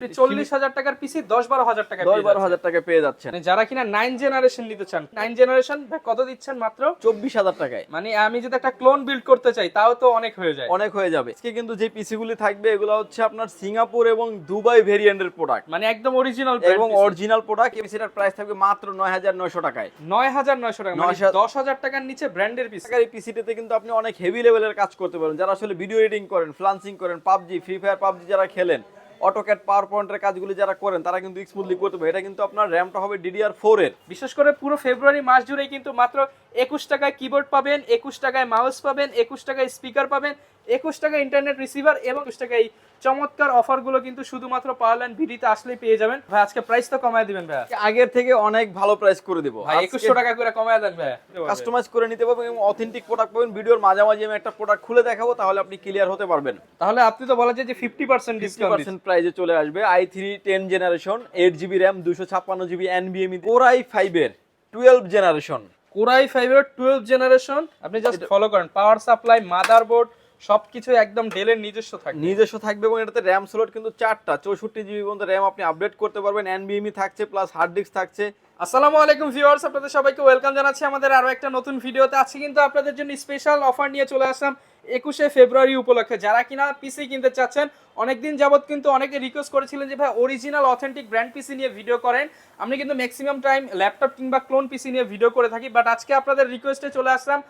40,000 টাকার পিসি 10-12,000 টাকা 10-12,000 টাকা পেয়ে যাচ্ছেন। মানে যারা কিনা 9 জেনারেশন নিতে চান, 9 জেনারেশন কত দিচ্ছেন? মাত্র 24,000 টাকায়। মানে আমি যদি একটা ক্লোন বিল্ড করতে চাই তাও তো অনেক হয়ে যায়। অনেক হয়ে যাবে। আজকে কিন্তু যে পিসি গুলি থাকবে এগুলো হচ্ছে আপনার সিঙ্গাপুর এবং দুবাই ভেরিয়েন্টের প্রোডাক্ট, মানে একদম অরিজিনাল এবং অরিজিনাল প্রোডাক্ট। এই পিসিটার প্রাইস থাকবে মাত্র 9,900 টাকায়। 9,900 টাকা, মানে 10,000 টাকার নিচে ব্র্যান্ডের পিসি। এই পিসিটাতে কিন্তু আপনি অনেক হেভি লেভেলের কাজ করতে পারেন। যারা আসলে ভিডিও এডিটিং করেন, ফ্লান্সিং করেন, পাবজি, ফ্রি ফায়ার পাবজি যারা খেলেন, অটোক্যাড পাওয়ার পয়েন্টের কাজগুলি যারা করেন তারা কিন্তু স্মুথলি করতে পারে। এটা কিন্তু আপনার র্যামটা হবে DDR4 এর। বিশেষ করে পুরো ফেব্রুয়ারি মাস জুড়েই কিন্তু মাত্র 21 টাকায় কিবোর্ড পাবেন, 21 টাকায় মাউস পাবেন, 21 টাকায় স্পিকার পাবেন, 21 টাকায় ইন্টারনেট রিসিভার এবং 21 টাকায় এই চমৎকার অফারগুলো কিন্তু শুধুমাত্র পাওয়ারল্যান্ড ভিডিতে আসলেই পেয়ে যাবেন। ভাই আজকে প্রাইস তো কমায় দিবেন ভাই, আগের থেকে অনেক ভালো প্রাইস করে দিব ভাই। 2100 টাকা করে কমায় দেন ভাই, কাস্টমাইজ করে নিতে পারবেন এবং অথেন্টিক প্রোডাক্ট পাবেন। ভিডিওর মাঝামাঝি আমি একটা প্রোডাক্ট খুলে দেখাবো, তাহলে আপনি ক্লিয়ার হতে পারবেন। তাহলে আপনি তো বলা যায় যে 50% ডিসকাউন্ট প্রাইসে চলে আসবে। i3 10 generation, 8GB RAM, 256GB NVMe, Core i5 এর 12 জেনারেশন। Core i5 এর 12 জেনারেশন। আপনি জাস্ট ফলো করেন, পাওয়ার সাপ্লাই, মাদারবোর্ড সবকিছু একদম ডেলের নিজস্ব থাকবে এবং এটাতে র্যাম স্লট কিন্তু 4টা 64GB পর্যন্ত র্যাম আপনি আপডেট করতে পারবেন। NVMe থাকছে, প্লাস হার্ড ডিস্ক থাকছে। আসসালামু আলাইকুম ভিউয়ার্স, আপনাদের সবাইকে ওয়েলকাম জানাচ্ছি আমাদের আরো একটা নতুন ভিডিওতে। আজকে কিন্তু আপনাদের জন্য স্পেশাল অফার নিয়ে চলে আসলাম 21শে ফেব্রুয়ারি উপলক্ষে। যারা কিনা পিসি কিনতে চাচ্ছেন, অনেকদিন যাবত কিন্তু অনেকে রিকোয়েস্ট করেছিলেন যে ভাই অরিজিনাল অথেন্টিক ব্র্যান্ড পিসি নিয়ে ভিডিও করেন। আমি কিন্তু ম্যাক্সিমাম টাইম ল্যাপটপ কিংবা ক্লোন পিসি নিয়ে ভিডিও করে থাকি, বাট আজকে আপনাদের রিকোয়েস্টে চলে আসলাম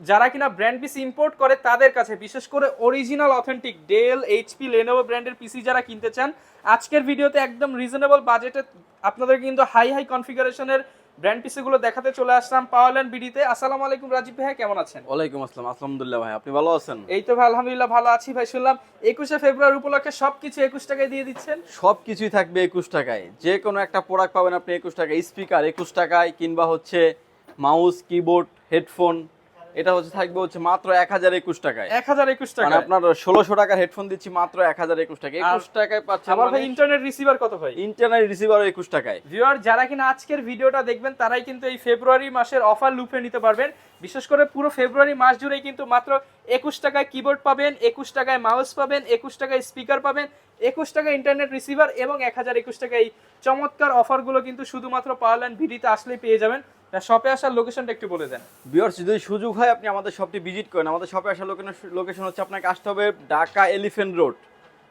যারা কিনা ব্র্যান্ড পিসি ইম্পোর্ট করে তাদের কাছে, বিশেষ করে original authentic Dell, HP, Lenovo ব্র্যান্ডের পিসি যারা কিনতে চান, আজকের ভিডিওতে একদম রিজনেবল বাজেটে আপনাদের কিন্তু হাই কনফিগারেশনের ব্র্যান্ড পিসিগুলো দেখাতে চলে আসলাম পাওয়ারল্যান্ড বিডিতে। আসসালামু আলাইকুম রাজীব ভাই, কেমন আছেন? ওয়ালাইকুম আসসালাম, আলহামদুলিল্লাহ ভাই, আপনি ভালো আছেন? এই তো ভাই আলহামদুলিল্লাহ ভালো আছি ভাই। শুনলাম 21শে ফেব্রুয়ারি উপলক্ষে সবকিছু 21 টাকায় দিয়ে দিচ্ছেন। সবকিছুই থাকবে 21 টাকায়। যে কোনো একটা প্রোডাক্ট পাবেন আপনি 21 টাকায়। স্পিকার 21 টাকায়, কিংবা হচ্ছে মাউস, কিবোর্ড, হেডফোন, এটা থাকবে মাত্র 1021 টাকায়। 1021 টাকা, মানে আপনার 1600 টাকার হেডফোন দিচ্ছি মাত্র 1021 টাকায়। 21 টাকায় পাচ্ছেন। আমার ভাই ইন্টারনেট রিসিভার কত ভাই? ইন্টারনেট রিসিভারও 21 টাকায়। ভিউয়ার যারা কিনা আজকের ভিডিওটা দেখবেন তারাই কিন্তু এই ফেব্রুয়ারি মাসের অফার লুফে নিতে পারবেন। বিশেষ করে পুরো ফেব্রুয়ারি মাস জুড়েই কিন্তু মাত্র 21 টাকায় কিবোর্ড পাবেন, 21 টাকায় মাউস পাবেন, 21 টাকায় স্পিকার পাবেন, 21 টাকায় ইন্টারনেট রিসিভার এবং 1021 টাকায় এই চমৎকার অফারগুলো কিন্তু শুধুমাত্র পাওয়ারল্যান্ড ভিডিতে আসলেই পেয়ে যাবেন। শপে আসার লোকেশনটা একটু বলে দেন। ভিউয়ার্স, যদি সুযোগ হয় আপনি আমাদের শপটি ভিজিট করেন। আমাদের শপে আসার লোকেশন হচ্ছে, আপনাকে আসতে হবে Dhaka elephant road,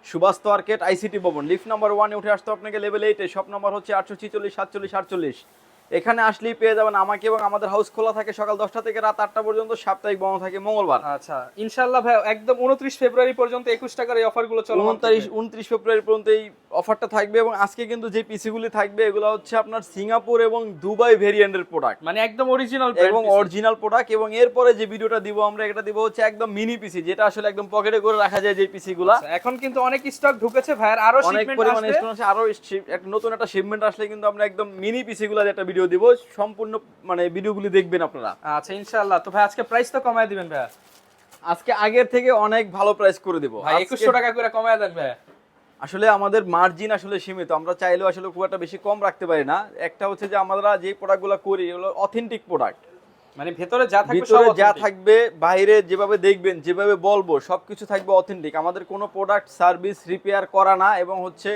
Suvastu arcade, ICT ভবন, লিফট নাম্বার 1 এ উঠে আসতে আপনাকে লেভেল 8 এ। শপ নাম্বার হচ্ছে 846 47 48। এখানে আসলেই পেয়ে যাবেন আমাকে, এবং আমাদের হাউস খোলা থাকে সকাল 10টা থেকে রাত 8টা পর্যন্ত, সাপ্তাহিক বন্ধ থাকে মঙ্গলবার। আচ্ছা, ইনশাআল্লাহ ভাই একদম 29 ফেব্রুয়ারি পর্যন্ত 21 টাকার এই অফারগুলো চলবে। 29 ফেব্রুয়ারি পর্যন্ত এই অফারটা থাকবে। এবং আজকে কিন্তু যে পিসিগুলি থাকবে এগুলো হচ্ছে আপনার সিঙ্গাপুর এবং দুবাই ভেরিয়েন্টের প্রোডাক্ট, মানে একদম অরিজিনাল প্রোডাক্ট। এবং এরপরে যে ভিডিওটা দিব আমরা, এটা দিব হচ্ছে একদম মিনি পিসি, যেটা আসলে একদম পকেটে করে রাখা যায় যে পিসিগুলো। এখন কিন্তু অনেক স্টক ঢুকেছে ভাই, আরো অনেক পরিমাণে স্টক আছে, আরো নতুন একটা শিপমেন্ট আসলে কিন্তু আমরা একদম মিনি পিসিগুলো একটা ভিডিও দিব। সম্পূর্ণ মানে ভিডিওগুলি দেখবেন আপনারা। আচ্ছা ইনশাআল্লাহ। তো ভাই আজকে প্রাইস তো কমায় দিবেন ভাই? আজকে আগের থেকে অনেক ভালো প্রাইস করে দেব ভাই। 2100 টাকা করে কমায় দেন ভাই। আসলে আমাদের মার্জিন আসলে সীমিত, আমরা চাইলেও আসলে খুব একটা বেশি কম রাখতে পারি না। একটা হচ্ছে যে আমরা যে প্রোডাক্টগুলো করি এগুলো অথেন্টিক প্রোডাক্ট, মানে ভেতরে যা থাকবে ভিতরে যা থাকবে, বাইরে যেভাবে দেখবেন, যেভাবে বলবো সবকিছু থাকবে অথেন্টিক। আমাদের কোনো প্রোডাক্ট সার্ভিস রিপেয়ার করা না, এবং হচ্ছে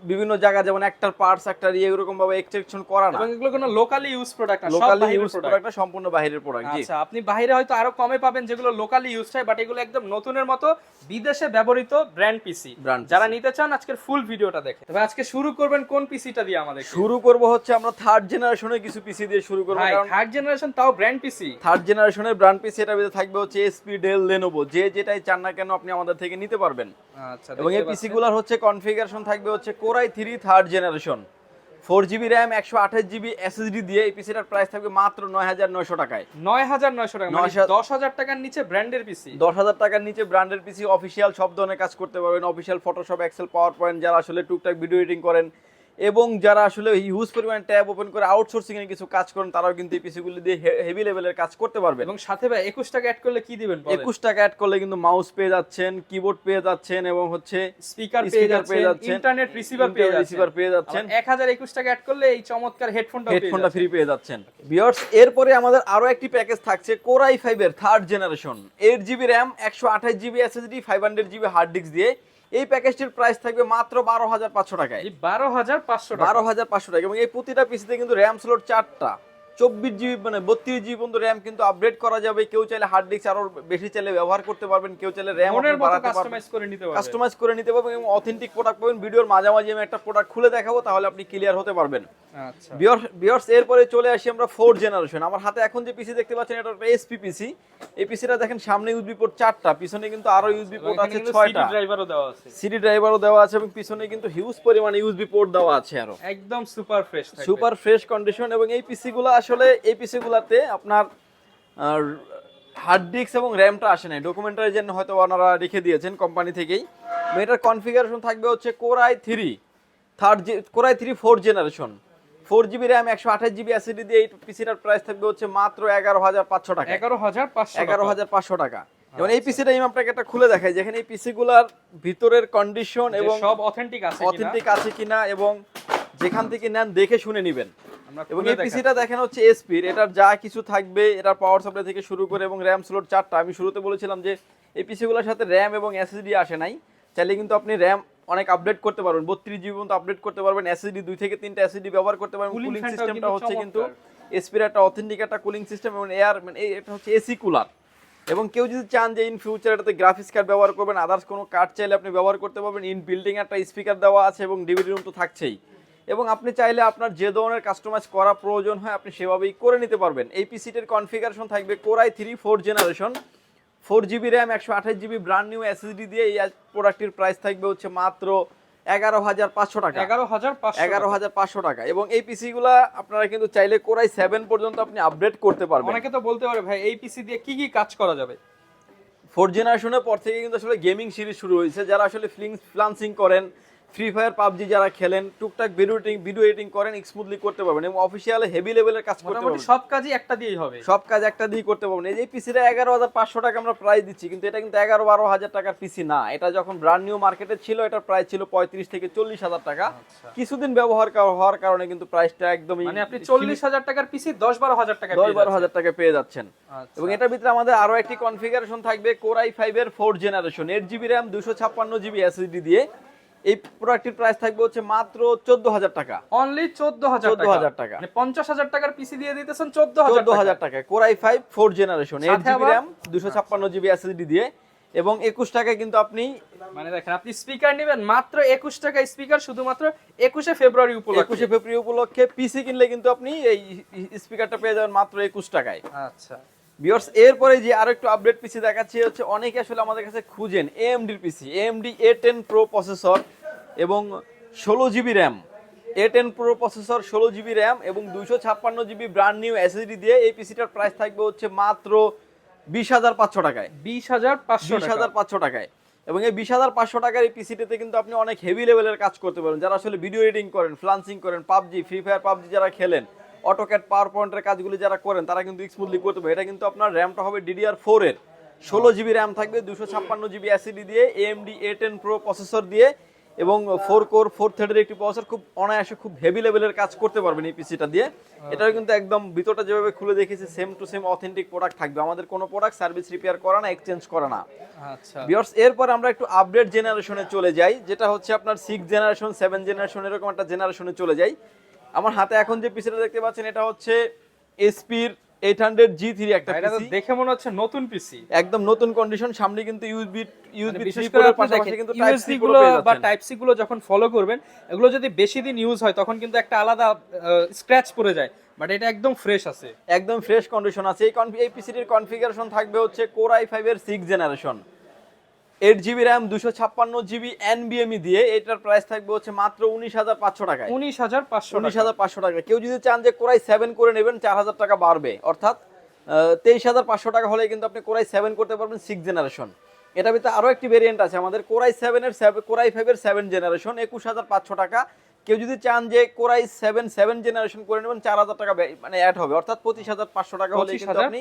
বিভিন্ন জায়গা যেমন একটার পার্টস একটা এরকম ভাবে এক্সট্রাকশন করা না, এবং এগুলো কোনো লোকালি ইউজ প্রোডাক্ট না, লোকালি ইউজ প্রোডাক্ট না, সম্পূর্ণ বাইরের প্রোডাক্ট। জি আচ্ছা, আপনি বাইরে হয়তো আরো কমে পাবেন যেগুলো লোকালি ইউজ হয়, বাট এগুলো একদম নতুনের মতো বিদেশে ব্যবহৃত ব্র্যান্ড পিসি। যারা নিতে চান আজকের ফুল ভিডিওটা দেখে। তবে আজকে শুরু করবেন কোন পিসিটা দিয়ে? আমাদের শুরু করব হচ্ছে আমরা থার্ড জেনারেশনের কিছু পিসি দিয়ে শুরু করব। কারণ থার্ড জেনারেশন, তাও ব্র্যান্ড পিসি, থার্ড জেনারেশনের ব্র্যান্ড পিসি। এটার ভিতরে থাকবে হচ্ছে HP, Dell, Lenovo, যে যেটাই চান না কেন আপনি আমাদের থেকে নিতে পারবেন। আচ্ছা, এবং এই পিসি গুলার হচ্ছে কনফিগারেশন থাকবে হচ্ছে Core i3 third generation, 4GB RAM, 128GB SSD দিয়ে। এই পিসিটার প্রাইস থাকবে মাত্র 9,900 টাকায়। 9,900 টাকা, মানে 10,000 টাকার নিচে ব্র্যান্ডের পিসি। 10,000 টাকার নিচে ব্র্যান্ডের পিসি, অফিশিয়াল সব ধরনের কাজ করতে পারবেন। Official Photoshop, Excel, PowerPoint, যারা আসলে টুকটাক ভিডিও এডিটিং করেন এবং যারা আসলে হিউজ পরিমাণ ট্যাব ওপেন করে আউটসোর্সিং এর কিছু কাজ করেন, তারাও কিন্তু এই পিসিগুলি দিয়ে হেভি লেভেলের কাজ করতে পারবে। এবং সাথে ভাই 21 টাকা অ্যাড করলে কি দিবেন? 21 টাকা অ্যাড করলে কিন্তু মাউস পেয়ে যাচ্ছেন, কিবোর্ড পেয়ে যাচ্ছেন, এবং হচ্ছে স্পিকার পেয়ে যাচ্ছেন, ইন্টারনেট রিসিভার পেয়ে যাচ্ছেন। 1021 টাকা অ্যাড করলে এই চমৎকার হেডফোনটা ফ্রি পেয়ে যাচ্ছেন। ভিউয়ার্স, এরপরে আমাদের আরো একটি প্যাকেজ থাকছে Core i5 এর third generation, 8GB RAM, 128GB SSD, 500GB hard disk দিয়ে। এই প্যাকেজটির প্রাইস থাকবে মাত্র 12,500 টাকায়। এই 12,500 টাকা, 12,500 টাকা। এবং এই প্রতিটা পিসিতে কিন্তু র্যাম স্লট 4টা, 24 GB মানে 32 GB পর্যন্ত র্যাম কিন্তু আপগ্রেড করা যাবে। কেউ চাইলে হার্ড ডিস্ক আরো বেশি চাইলে ব্যবহার করতে পারবেন, কেউ চাইলে র্যাম মনের মতো বাড়াতে পারবেন, কাস্টমাইজ করে নিতে পারবেন, কাস্টমাইজ করে নিতে পারবেন এবং অথেন্টিক প্রোডাক্ট পাবেন। ভিডিওর মাঝামাঝি আমি একটা প্রোডাক্ট খুলে দেখাবো, তাহলে আপনি ক্লিয়ার হতে পারবেন। আচ্ছা ভিউয়ার্স, এরপরে চলে আসি আমরা 4th জেনারেশন। আমার হাতে এখন যে পিসি দেখতে পাচ্ছেন এটা একটা এসপি পিসি। এই পিসিটা দেখেন সামনে ইউএসবি পোর্ট 4টা, পিছনে কিন্তু আরো ইউএসবি পোর্ট আছে 6টা, সিডি ড্রাইভারও দেওয়া আছে, সিডি ড্রাইভারও দেওয়া আছে এবং পিছনে কিন্তু হিউজ পরিমাণে ইউএসবি পোর্ট দেওয়া আছে আরো। একদম সুপার ফ্রেশ থাকবে, সুপার ফ্রেশ কন্ডিশন। এবং এই পিসিগুলো আসলে এই পিসিগুলোতে আপনার হার্ড ডিস্ক এবং র্যামটা আসে নাই, ডকুমেন্টারির জন্য হয়তো ওনারা রেখে দিয়েছেন কোম্পানি থেকেই। এটার কনফিগারেশন থাকবে হচ্ছে core i3 4th generation, 4GB RAM, 128GB SSD দিয়ে এই পিসিটার প্রাইস থাকবে হচ্ছে মাত্র 11,500 টাকা। 11,500 টাকা। যেমন এই পিসিটা আমি আপনাকে একটা খুলে দেখাই, যেখানে এই পিসিগুলোর ভিতরের কন্ডিশন এবং সব অথেন্টিক আছে কিনা এবং যেখান থেকে নেন দেখে শুনে নেবেন। এবং এই পিসিটা দেখেন হচ্ছে এসপির, এটার যা কিছু থাকবে, এটার পাওয়ার সাপ্লাই থেকে শুরু করে এবং র্যাম স্লট 4টা। আমি শুরুতে বলেছিলাম যে এই পিসিগুলোর সাথে র্যাম এবং এসএসডি আসে নাই, চাইলে কিন্তু আপনি র্যাম অনেক আপডেট করতে পারবেন, 32GB পর্যন্ত আপডেট করতে পারবেন, এসএসডি 2 থেকে 3টা এসএসডি ব্যবহার করতে পারবেন। কুলিং সিস্টেমটা হচ্ছে কিন্তু এসপির একটা অথেন্টিক একটা কুলিং সিস্টেম এবং এয়ার মানে এটা হচ্ছে এসি কুলার। এবং কেউ যদি চান যে ইন ফিউচার এটাতে গ্রাফিক্স কার্ড ব্যবহার করবেন, আদার্স কোনো কার্ড চাইলে আপনি ব্যবহার করতে পারবেন। ইন বিল্ডিং একটা স্পিকার দেওয়া আছে এবং ডিভিডি রুম তো থাকছেই। এবং আপনি চাইলে আপনার যে ধরনের কাস্টমাইজ করা প্রয়োজন হয় আপনি সেভাবেই করে নিতে পারবেন। এই পিসিটির কনফিগারেশন থাকবে core i3 4th generation, 4GB RAM, 128GB brand new SSD দিয়ে। এই প্রোডাক্টটির প্রাইস থাকবে হচ্ছে মাত্র 11,500 টাকা। 11,500 টাকা। এবং এই পিসিগুলা আপনারা কিন্তু চাইলে কোর i7 পর্যন্ত আপনি আপডেট করতে পারবেন। অনেকে তো বলতে পারে ভাই এই পিসি দিয়ে কি কি কাজ করা যাবে। 4th জেনারেশনের পর থেকে কিন্তু আসলে গেমিং সিরিজ শুরু হয়েছে। যারা আসলে ফ্রিল্যান্সিং করেন, ফ্রি ফায়ার, পাবজি যারা খেলেন, টুকটাক ভিডিও এডিটিং করেন, স্মুথলি করতে পারবেন এবং অফিসিয়ালি হেভি লেভেলের কাজ করতে পারবেন। সব কাজই একটা দিয়েই হবে, সব কাজ একটা দিয়ে করতে পারবেন। এই যে পিসিটা 11,500 টাকা আমরা প্রাইস দিচ্ছি, কিন্তু এটা কিন্তু 11-12,000 টাকার পিসি না। এটা যখন ব্র্যান্ড নিউ মার্কেটে ছিল এটার প্রাইস ছিল 35 থেকে 40,000 টাকা। কিছুদিন ব্যবহার হওয়ার কারণে কিন্তু প্রাইসটা একদমই মানে আপনি 40,000 টাকার পিসি 10-12,000 টাকা 10-12,000 টাকা পেয়ে যাচ্ছেন। এবং এটার ভিতরে আমাদের আরো একটি কনফিগারেশন থাকবে কোর i5 এর 4th generation, 8GB RAM, 256GB SSD দিয়ে। এই প্রোডাক্টের প্রাইস থাকবে হচ্ছে মাত্র 14,000 টাকা। অনলি 14,000 টাকা। মানে 50,000 টাকার পিসি দিয়ে দিতেছেন 14,000 টাকা। Core i5 4th generation, 8GB RAM, 256GB SSD দিয়ে। এবং 21 টাকায় কিন্তু আপনি মানে দেখেন আপনি স্পিকার নেবেন মাত্র 21 টাকা স্পিকার, শুধুমাত্র 21শে ফেব্রুয়ারি উপলক্ষে পিসি কিনলে কিন্তু আপনি এই স্পিকারটা পেয়ে যাবেন মাত্র 21 টাকায়। আচ্ছা ভিউয়ার্স, এরপরে যে আরেকটু আপডেট পিসি দেখাচ্ছি হচ্ছে অনেকে আসলে আমাদের কাছে খুঁজেন AMD এর পিসি, AMD A10 Pro প্রসেসর এবং 16GB RAM, A10 Pro processor, 16GB RAM এবং 256GB ব্র্যান্ড নিউ এসএসডি দিয়ে। এই পিসিটার প্রাইস থাকবে হচ্ছে মাত্র 20,500 টাকায়। 20,500 টাকায়। এবং এই 20,500 টাকার এই পিসিটিতে কিন্তু আপনি অনেক হেভি লেভেলের কাজ করতে পারেন। যারা আসলে ভিডিও এডিটিং করেন, ফ্রিল্যান্সিং করেন, পাবজি, ফ্রি ফায়ার, পাবজি যারা খেলেন, অটোক্যাড, পাওয়ার পয়েন্টের কাজগুলি যারা করেন তারা কিন্তু স্মুথলি করতে পারে। এটা কিন্তু আপনার র্যামটা হবে DDR4 এর, 16GB র্যাম থাকবে, 256GB এসএসডি দিয়ে, AMD A10 Pro প্রসেসর দিয়ে এবং 4 কোর 4 থ্রেডের একটি প্রসেসর। খুব অনায়াসে খুব হেভি লেভেলের কাজ করতে পারবেন এই পিসিটা দিয়ে। এটাও কিন্তু একদম ভিতরটা যেভাবে খুলে দেখেছি same to same authentic product থাকবে। আমাদের কোনো প্রোডাক্ট সার্ভিস রিপেয়ার করা না, এক্সচেঞ্জ করা না। আচ্ছা ভিউয়ার্স, এরপর আমরা একটু আপডেট জেনারেশনে চলে যাই, যেটা হচ্ছে আপনার 6th জেনারেশন, 7th জেনারেশন, এরকম একটা জেনারেশনে চলে যাই। আমার হাতে এখন যে পিসিটা দেখতে পাচ্ছেন এটা হচ্ছে এসপির 800G3 একটা পিসি। এটা তো দেখে মনে হচ্ছে নতুন পিসি, একদম নতুন কন্ডিশন। সামনে কিন্তু ইউএসবি 3 করে পোর্টের পাশাপাশি কিন্তু টাইপ সি গুলো বা টাইপ সি গুলো যখন ফলো করবেন, এগুলো যদি বেশি দিন ইউজ হয় তখন কিন্তু একটা আলাদা স্ক্র্যাচ পড়ে যায়, বাট এটা একদম ফ্রেশ আছে, একদম ফ্রেশ কন্ডিশন আছে। এই পিসিটির কনফিগারেশন থাকবে হচ্ছে কোর i5 এর 6th generation, 8GB RAM, 256GB NVMe দিয়ে। এটার প্রাইস থাকবে হচ্ছে মাত্র 19,500 টাকায়। 19,500 টাকা। কেউ যদি চান যে কোর i7 করে নেবেন 4,000 টাকা বাড়বে, অর্থাৎ 23,500 টাকা হলে কিন্তু আপনি কোর i7 করতে পারবেন 6th জেনারেশন। এটা ভিতরে আরো একটি ভেরিয়েন্ট আছে আমাদের কোর i5 এর 7th জেনারেশন, 21,500 টাকা। কেউ যদি চান যে কোর i7 7th জেনারেশন করে নেবেন 4,000 টাকা মানে অ্যাড হবে, অর্থাৎ 25,500 টাকা হলে কিন্তু আপনি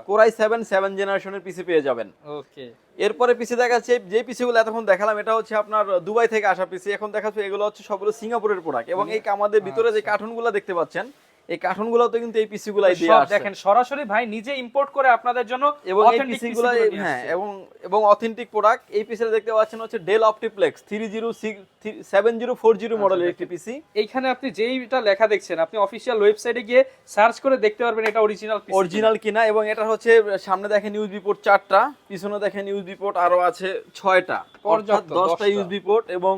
কোর i7 7th জেনারেশনের পিসি পেয়ে যাবেন। ওকে, এরপরে পিসি দেখাচ্ছে যে পিসিগুলো এতক্ষণ দেখালাম এটা হচ্ছে আপনার দুবাই থেকে আসা পিসি। এখন দেখাচ্ছি এগুলো হচ্ছে সবগুলো সিঙ্গাপুরের প্রোডাক্ট। এবং এই আমাদের ভিতরে যে কার্টুনগুলো দেখতে পাচ্ছেন এই কার্টুনগুলোতে কিন্তু এই পিসি গুলাই দিয়ে সব আসছে। দেখেন সরাসরি ভাই নিজে ইম্পোর্ট করে আপনাদের জন্য এবং এই অথেন্টিক পিসি গুলো হ্যাঁ এবং অথেন্টিক প্রোডাক্ট। এই পিসিটা দেখতে পাচ্ছেন হচ্ছে ডেল অপটিপ্লেক্স 7040 মডেলের একটি পিসি। এইখানে আপনি যেইটা লেখা দেখছেন আপনি অফিশিয়াল ওয়েবসাইটে গিয়ে সার্চ করে দেখতে পারবেন এটা অরিজিনাল কিনা। এবং এটা হচ্ছে সামনে দেখেন ইউএসবি পোর্ট 4টা, পিছনে দেখেন ইউএসবি পোর্ট আরো আছে 6টা, অর্থাৎ 10টা ইউএসবি পোর্ট এবং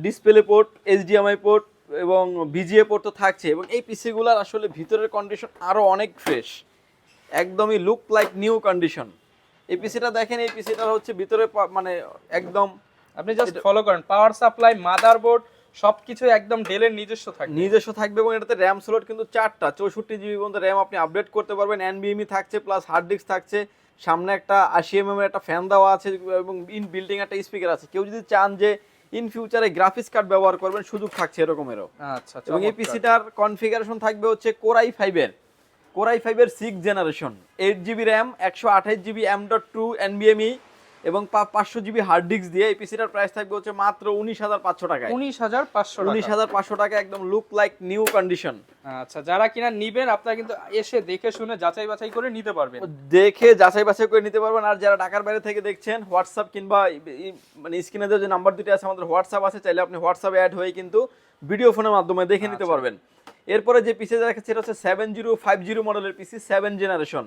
ডিসপ্লে পোর্ট, এইচডিএমআই পোর্ট এবং বিজিএ পোর্ট তো থাকছে। এবং এই পিসিগুলোর আসলে ভিতরের কন্ডিশন আরো অনেক ফ্রেশ, একদমই লুক লাইক নিউ কন্ডিশন। এই পিসিটা দেখেন, এই পিসিটার হচ্ছে ভিতরে মানে একদম আপনি জাস্ট ফলো করেন, পাওয়ার সাপ্লাই, মাদারবোর্ড সবকিছু একদম ডেলের নিজস্ব থাকবে। এবং এটাতে র্যাম স্লট কিন্তু 4টা, 64 জিবি পর্যন্ত র্যাম আপনি আপডেট করতে পারবেন। এনবিএমই থাকছে, প্লাস হার্ড ডিস্ক থাকছে, সামনে একটা 80 এর একটা ফ্যান দেওয়া আছে এবং ইন বিল্ডিং একটা স্পিকার আছে। কেউ যদি চান যে ইন ফিউচারে গ্রাফিক্স কার্ড ব্যবহার করবেন, সুযোগ থাকছে এরকমেরও। আচ্ছা, এবং এই পিসিটার কনফিগারেশন থাকবে হচ্ছে কোর i5 এর 6th generation, 8 GB RAM, 128 GB M.2 NVMe এবং 500 জিবি হার্ড ডিস্ক দিয়ে। এই পিসিটার প্রাইস থাকবে হচ্ছে মাত্র 19,500 টাকায়। 19,500 টাকা, একদম লুক লাইক নিউ কন্ডিশন। আচ্ছা, যারা কিনা নিবেন আপনারা কিন্তু এসে দেখে শুনে যাচাই বাছাই করে নিতে পারবেন, আর যারা ঢাকার বাইরে থেকে দেখছেন, হোয়াটসঅ্যাপ কিংবা মানে স্ক্রিনে যে নাম্বার দুটো আছে আমাদের হোয়াটসঅ্যাপ আছে, চাইলে আপনি হোয়াটসঅ্যাপে অ্যাড হয়ে কিন্তু ভিডিও ফোনের মাধ্যমে দেখে নিতে পারবেন। এরপরে যে পিসি দেখাচ্ছি এটা হচ্ছে 7050 মডেলের PC, 7 generation,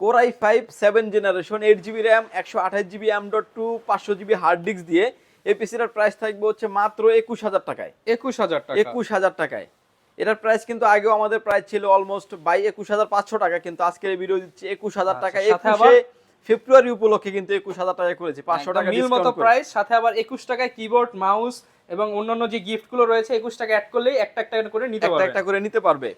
core i5 7 generation, 8 GB RAM, 128 GB M.2, 500 GB hard disk দিয়ে। এই পিসিটার প্রাইস থাকবে হচ্ছে মাত্র 21,000 টাকায়। 21,000 টাকায়। এটার প্রাইস কিন্তু আগেও আমাদের প্রাইস ছিল অলমোস্ট 21,500 টাকা, কিন্তু আজকের এই ভিডিও দিচ্ছি 21,000 টাকা। 21 ফেব্রুয়ারি উপলক্ষে কিন্তু 21,000 টাকা করেছি, 500 টাকা মিল মতো প্রাইস, সাথে আবার 21 টাকায় কিবোর্ড, মাউস এবং অন্যান্য যে গিফট গুলো রয়েছে 21 টাকা অ্যাড করলেই একটা করে নিতে পারবে।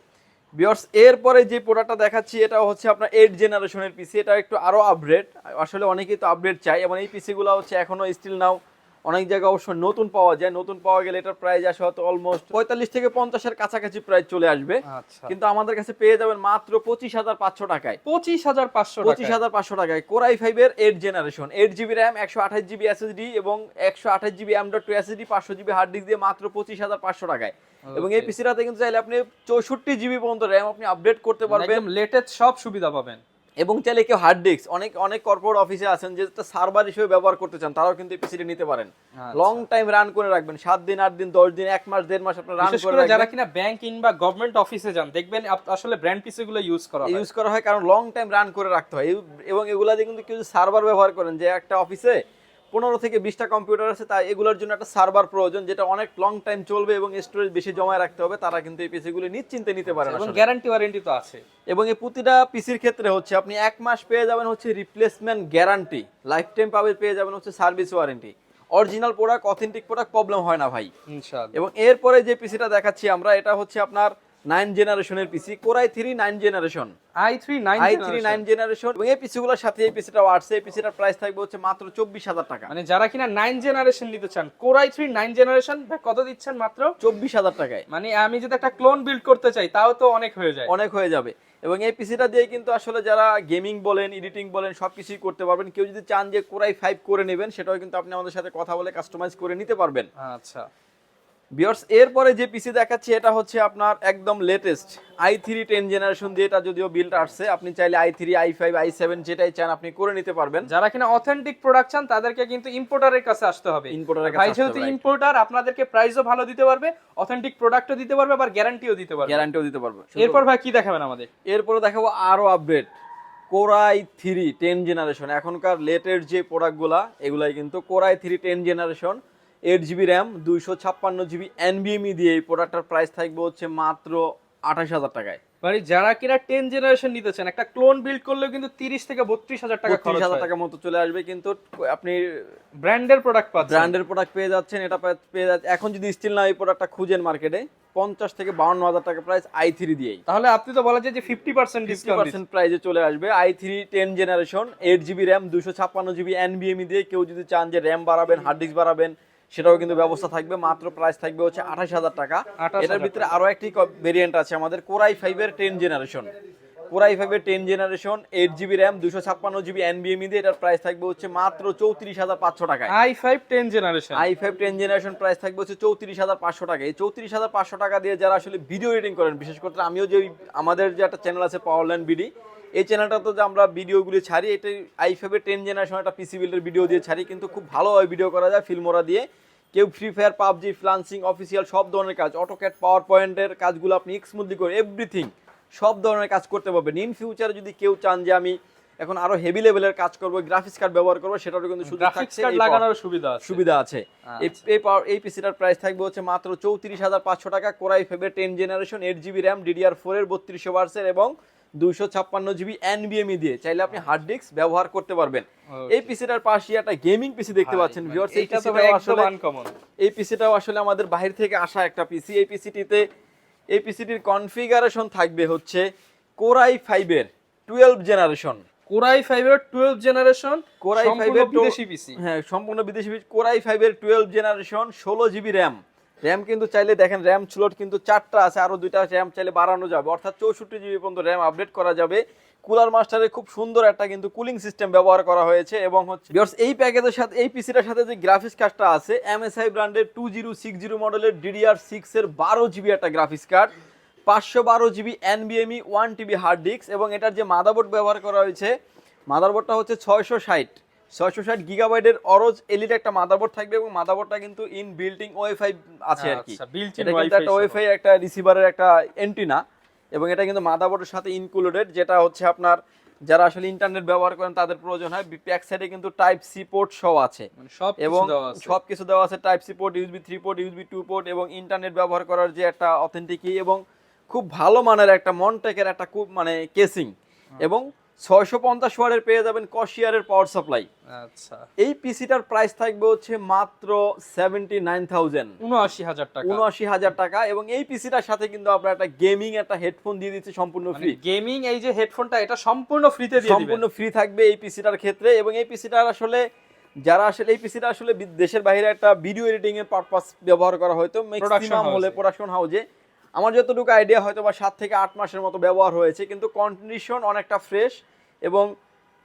ভিউয়ার্স, এরপরে যে প্রোডাক্টটা দেখাচ্ছি এটা হচ্ছে আপনার 8 জেনারেশনের পিসি। এটা একটু আরো আপডেট, আসলে অনেকেই তো আপডেট চাই। এবং এই পিসিগুলো হচ্ছে এখনো স্টিল নাও অনেক জায়গায় অবশ্য নতুন পাওয়া যায়। নতুন পাওয়া গেলে এটার প্রাইস আসে হয়তো অলমোস্ট 45 থেকে 50 এর কাছাকাছি প্রাইস চলে আসবে। কিন্তু আমাদের কাছে পেয়ে যাবেন মাত্র 25,500 টাকায়। 25,500 টাকায় কোর i5 এর 8 generation, 8 GB RAM, 128 GB SSD এবং 128 GB M.2 SSD, 500 GB hard disk দিয়ে মাত্র 25,500 টাকায়। এবং এই পিসিটাতে কিন্তু চাইলে আপনি 64 জিবি পর্যন্ত র্যাম আপনি আপডেট করতে পারবেন, একদম লেটেস্ট সব সুবিধা পাবেন। এবং চাইলে কেউ হার্ড ডিস্ক, অনেক কর্পোরেট অফিসে আছেন যে সার্ভার হিসেবে ব্যবহার করতে চান, তারাও কিন্তু এই পিসিটা নিতে পারেন। লং টাইম রান করে রাখবেন, 7 দিন, 8 দিন, 10 দিন, 1 মাস, 1.5 মাস আপনারা রান করে রাখবেন। যারা কিনা ব্যাংক কিংবা গভর্নমেন্ট অফিসে যান, দেখবেন আসলে ব্র্যান্ড পিসিগুলো ইউজ করা হয় কারণ লং টাইম রান করে রাখতে হয়। এবং এগুলা দিয়ে কিন্তু কেউ সার্ভার ব্যবহার করেন, যে একটা অফিসে 15 থেকে 20টা কম্পিউটার আছে, তাই এগুলোর জন্য একটা সার্ভার প্রয়োজন যেটা অনেক লং টাইম চলবে এবং স্টোরেজ বেশি জমায় রাখতে হবে, তারা কিন্তু এই পিসিগুলো নিশ্চিন্তে নিতে পারেন। এবং গ্যারান্টি ওয়ারেন্টি তো আছে। এবং এই প্রতিটা পিসির ক্ষেত্রে হচ্ছে আপনি 1 মাস পেয়ে যাবেন হচ্ছে রিপ্লেসমেন্ট গ্যারান্টি, লাইফ টাইম পেয়ে যাবেন হচ্ছে service warranty. Original product, authentic product, problem হয় না ভাই, ইনশাআল্লাহ। এবং এরপরে যে পিসিটা দেখাচ্ছি আমরা, এটা হচ্ছে আপনার 9 জেনারেশনের পিসি, core i3 9 generation, i3 9 generation. এবং এই পিসিগুলোর সাথে এই পিসিটাও আসছে। এই পিসিটার প্রাইস থাকবে হচ্ছে মাত্র 24,000 টাকা। মানে যারা কিনা 9 জেনারেশন নিতে চান, কোর i3 9 জেনারেশন কত দিচ্ছেন? মাত্র 24,000 টাকায়। মানে আমি যদি একটা ক্লোন বিল্ড করতে চাই তাও তো অনেক হয়ে যাবে। এবং এই পিসিটা দিয়ে কিন্তু আসলে যারা গেমিং বলেন, এডিটিং বলেন, সবকিছুই করতে পারবেন। কেউ যদি চান যে কোর i5 করে নেবেন, সেটাও কিন্তু আপনি আমাদের সাথে কথা বলে কাস্টমাইজ করে নিতে পারবেন। আচ্ছা ভিউয়ার্স, এরপরে যে পিসি দেখাচ্ছি এটা হচ্ছে আপনার একদম লেটেস্ট i3 10 জেনারেশন দিয়ে, এটা যদিও বিল্ড আসছে। আপনি চাইলে i3, i5, i7 যেটাই চান আপনি করে নিতে পারবেন। যারা কিনা অথেন্টিক প্রোডাক্ট চান তাদেরকে কিন্তু ইম্পোর্টারের কাছে আসতে হবে। ভাই যেহেতু ইম্পোর্টার, আপনাদেরকে প্রাইসও ভালো দিতে পারবে, অথেন্টিক প্রোডাক্টও দিতে পারবে, আবার গ্যারান্টিও দিতে পারবে। এরপর ভাই কি দেখাবেন আমাদের? এরপরে দেখাবো আরো আপডেট কোর i3 10 জেনারেশন। এখনকার লেটেস্ট যে প্রোডাক্টগুলা এগুলাই কিন্তু core i3 10 generation, 8 GB RAM, 256 GB NVMe দিয়ে। এই প্রোডাক্টটার প্রাইস থাকবে হচ্ছে মাত্র 28,000 টাকায়। মানে যারা কিনা 10 জেনারেশন নিতে চান, একটা ক্লোন বিল্ড করলেও কিন্তু 30 থেকে 32,000 টাকা খরচ হয়, 30,000 টাকা মতো চলে আসবে। কিন্তু আপনি ব্র্যান্ডের প্রোডাক্ট পেয়ে যাচ্ছেন। এটা পেয়ে যাচ্ছে এখন যদি স্টিল না এই প্রোডাক্টটা খুঁজেন মার্কেটে 50 থেকে 52,000 টাকা প্রাইস i3 দিয়েই। তাহলে আপনি তো বলা যায় যে 50% ডিসকাউন্ট প্রাইসে চলে আসবে i3 10 generation, 8 GB RAM, 256 GB NVMe দিয়ে। কেউ যদি চান যে র্যাম বাড়াবেন, হার্ড ডিস্ক বাড়াবেন, সেটাও কিন্তু ব্যবস্থা থাকবে। মাত্র প্রাইস থাকবে হচ্ছে 28,000 টাকা। এটার ভিতরে আরো একটি ভেরিয়েন্ট আছে আমাদের কোর i5 এর 10 জেনারেশন, কোরাই 5 এর 10 generation 8GB RAM 256GB NVMe দিয়ে এটার প্রাইস থাকবে হচ্ছে মাত্র 34500 টাকায়। i5 10 generation, i5 10 generation price থাকবে হচ্ছে 34500 টাকা। এই 34500 টাকা দিয়ে যারা আসলে ভিডিও এডিটিং করেন, বিশেষ করে আমিও যে আমাদের যে একটা চ্যানেল আছে পাওয়ারল্যান্ড বিডি, এই চ্যানেলটাতে যে আমরা ভিডিওগুলি ছাড়ি, এটা i5 এর 10 জেনারেশন একটা পিসি বিল্ডের ভিডিও দিয়ে ছাড়ি, কিন্তু খুব ভালোভাবে ভিডিও করা যায় ফিল্মোরা দিয়ে। কেউ free fire, PUBG, freelancing, official সব ধরনের কাজ, অটোক্যাড, পাওয়ার পয়েন্টের কাজগুলো আপনি স্মুথলি করে এভরিথিং সব ধরনের কাজ করতে পারবেন। ইন ফিউচারে যদি কেউ চান যে আমি এখন আরো হেভি লেভেলের কাজ করব, গ্রাফিক্স কার্ড ব্যবহার করব, সেটারও কিন্তু সুযোগ থাকছে, লাগানোর সুবিধা আছে। এই পিসিটার প্রাইস থাকবে হচ্ছে মাত্র 34500 টাকা। কোরাই 5 এর 10 জেনারেশন 8GB RAM DDR4 এর 3200 ওয়াটসের এবং 256GB NVMe দিয়ে চাইলে আপনি হার্ড ডিস্ক ব্যবহার করতে পারবেন। এই পিসিটার পাশে একটা গেমিং পিসি দেখতে পাচ্ছেন ভিউয়ার্স। এটা তো একদম আনকমন। এই পিসিটাও আসলে আমাদের বাইরে থেকে আসা একটা পিসি। এই পিসিটির কনফিগারেশন থাকবে হচ্ছে কোরাই 5 এর 12 জেনারেশন, কোরাই 5 এর 12 জেনারেশন, কোরাই 5 এর বিদেশি পিসি। হ্যাঁ, সম্পূর্ণ বিদেশি পিসি। কোরাই 5 এর 12 জেনারেশন 16GB RAM। RAM কিন্তু চাইলে দেখেন RAM স্লট কিন্তু 4টা আছে, আরো 2টা RAM চাইলে বাড়ানো যাবে, অর্থাৎ 64GB পর্যন্ত RAM আপডেট করা যাবে। কুলার মাস্টারে খুব সুন্দর একটা কিন্তু কুলিং সিস্টেম ব্যবহার করা হয়েছে এবং হচ্ছে ভিউয়ার্স এই প্যাকেজের সাথে এই পিসিটার সাথে যে গ্রাফিক্স কার্ডটা আছে MSI ব্র্যান্ডের 2060 মডেলের DDR6 এর 12GB একটা graphics card, 512GB NVMe 1TB hard disk এবং এটার যে মাদারবোর্ড ব্যবহার করা হয়েছে, মাদারবোর্ডটা হচ্ছে 660 গিগাবাইটের অরোজ এলইডি একটা মাদারবোর্ড থাকবে এবং মাদারবোর্ডটা কিন্তু ইন বিল্টিং ওয়াইফাই আছে আর কি। এটা কিন্তু একটা ওয়াইফাই একটা রিসিভারের একটা এন্টিনা এবং এটা কিন্তু মাদারবোর্ডের সাথে ইনক্লুডেড, যেটা হচ্ছে আপনার যারা আসলে ইন্টারনেট ব্যবহার করেন তাদের প্রয়োজন হয়। ব্যাক সাইডে কিন্তু টাইপ সি পোর্ট সহ আছে এবং সবকিছু দেওয়া আছে, type C port, USB 3 port, USB 2 port এবং ইন্টারনেট ব্যবহার করার যে একটা অথেন্টিক এবং খুব ভালো মানের একটা মনটেকের একটা খুব মানে কেসিং এবং 650 ওয়াটের পেয়ে যাবেন কশিয়ারের পাওয়ার সাপ্লাই। আচ্ছা, এই পিসিটার প্রাইস থাকবে হচ্ছে মাত্র 79000 টাকা এবং এই পিসিটার সাথে কিন্তু আপনারা একটা গেমিং একটা হেডফোন দিয়ে দিচ্ছে সম্পূর্ণ ফ্রি। গেমিং এই যে হেডফোনটা এটা সম্পূর্ণ ফ্রিতে দিয়ে দিবেন, সম্পূর্ণ ফ্রি থাকবে এই পিসিটার ক্ষেত্রে। এবং এই পিসিটার আসলে যারা আসলে এই পিসিটা আসলে দেশের বাইরে একটা ভিডিও এডিটিং এর পারপাস ব্যবহার করা হয়তো ম্যাক্সিমাম হলে প্রোডাকশন হাউসে, আমার যতটুকু আইডিয়া হয়তো বা 7 থেকে 8 মাসের মতো ব্যবহার হয়েছে, কিন্তু কন্ডিশন অনেকটা ফ্রেশ এবং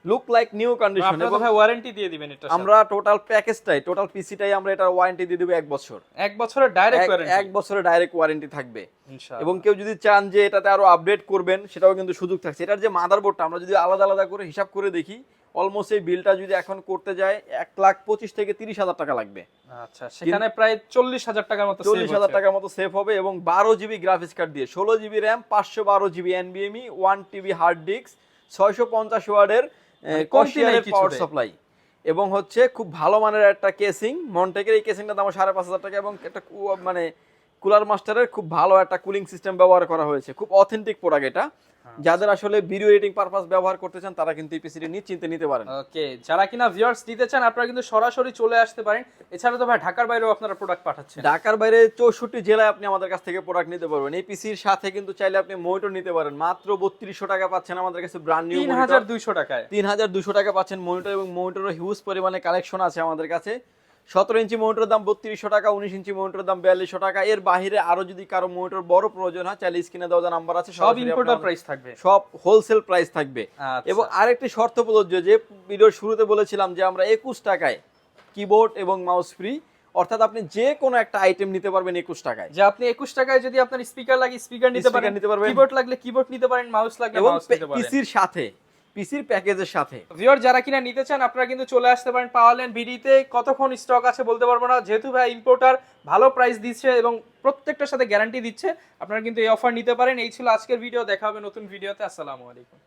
লুক লাইক নিউ কন্ডিশন। এবং ভাই ওয়ারেন্টি দিয়ে দিবেন এটা আমরা টোটাল প্যাকেজটাই, টোটাল পিসিটাই আমরা এটার ওয়ারেন্টি দিয়ে দেব 1 বছর। 1 বছরের ডাইরেক্ট ওয়ারেন্টি, 1 বছরের ডাইরেক্ট ওয়ারেন্টি থাকবে ইনশাআল্লাহ। এবং কেউ যদি চান যে এটাতে আরো আপডেট করবেন সেটাও কিন্তু সুযোগ থাকছে। এটার যে মাদারবোর্ডটা আমরা যদি আলাদা আলাদা করে হিসাব করে দেখি, অলমোস্ট এই বিলটা যদি এখন করতে যায় 1,25,000 থেকে 30,000 টাকা লাগবে। আচ্ছা, সেখানে প্রায় 40,000 টাকার মতো 40,000 টাকার মতো সেভ হবে এবং 12GB গ্রাফিক্স কার্ড দিয়ে 16GB RAM 512GB NVMe 1TB hard disk 650 ওয়াটের কনফিগারের পাওয়ার সাপ্লাই এবং হচ্ছে খুব ভালো মানের একটা কেসিং। মনটেকের এই কেসিংটার দাম 5,500 টাকা এবং একটা মানে কুলার মাস্টারের খুব ভালো একটা কুলিং সিস্টেম ব্যবহার করা হয়েছে। খুব অথেন্টিক প্রোডাক্ট এটা। যাদের আসলে ভিডিও এডিটিং পারপাস ব্যবহার করতে চান তারা কিন্তু এই পিসিটি নিশ্চিন্তে নিতে পারেন। ওকে, যারা কিনা ভিউয়ার্স নিতে চান আপনারা কিন্তু সরাসরি চলে আসতে পারেন। এছাড়া তো ভাই ঢাকার বাইরেও আপনারা প্রোডাক্ট পাঠাচ্ছেন। ঢাকার বাইরে 64 জেলায় আপনি আমাদের কাছ থেকে প্রোডাক্ট নিতে পারবেন। এই পিসির সাথে কিন্তু চাইলে আপনি মনিটর নিতে পারেন, মাত্র 3200 টাকা পাচ্ছেন আমাদের কাছে ব্র্যান্ড নিউ মনিটর। 3200 টাকায় 3200 টাকা পাচ্ছেন মনিটর এবং মনিটরের হিউজ পরিমাণে কালেকশন আছে আমাদের কাছে। 17 ইঞ্চি মনিটরের দাম 3200 টাকা, 19 ইঞ্চি মনিটরের দাম 4200 টাকা। এর বাইরে আরো যদি কারো মনিটর বড় প্রয়োজন হয় চাইলে স্ক্রিনে দেওয়া যে নাম্বার আছে সব ইম্পোর্টার প্রাইস থাকবে, সব হোলসেল প্রাইস থাকবে। এবং আরেকটি শর্ত প্রযোজ্য, যে ভিডিওর শুরুতে বলেছিলাম যে আমরা 21 টাকায় কিবোর্ড এবং মাউস ফ্রি, অর্থাৎ আপনি যে কোনো একটা আইটেম নিতে পারবেন 21 টাকায়। যে আপনি 21 টাকায় যদি আপনার স্পিকার লাগে স্পিকার নিতে পারেন, কিবোর্ড লাগলে কিবোর্ড নিতে পারেন, মাউস লাগলে মাউস নিতে পারেন পিসির সাথে, পিসির প্যাকেজের সাথে। ভিউয়ার যারা কিনা নিতে চান আপনারা কিন্তু চলে আসতে পারেন পাওয়ারল্যান্ড ভিডিতে। কতক্ষণ স্টক আছে বলতে পারবো না, যেহেতু ভাই ইম্পোর্টার ভালো প্রাইস দিচ্ছে এবং প্রত্যেকটার সাথে গ্যারান্টি দিচ্ছে, আপনারা কিন্তু এই অফার নিতে পারেন। এই ছিল আজকের ভিডিও, দেখা হবে নতুন ভিডিওতে। আসসালামু আলাইকুম।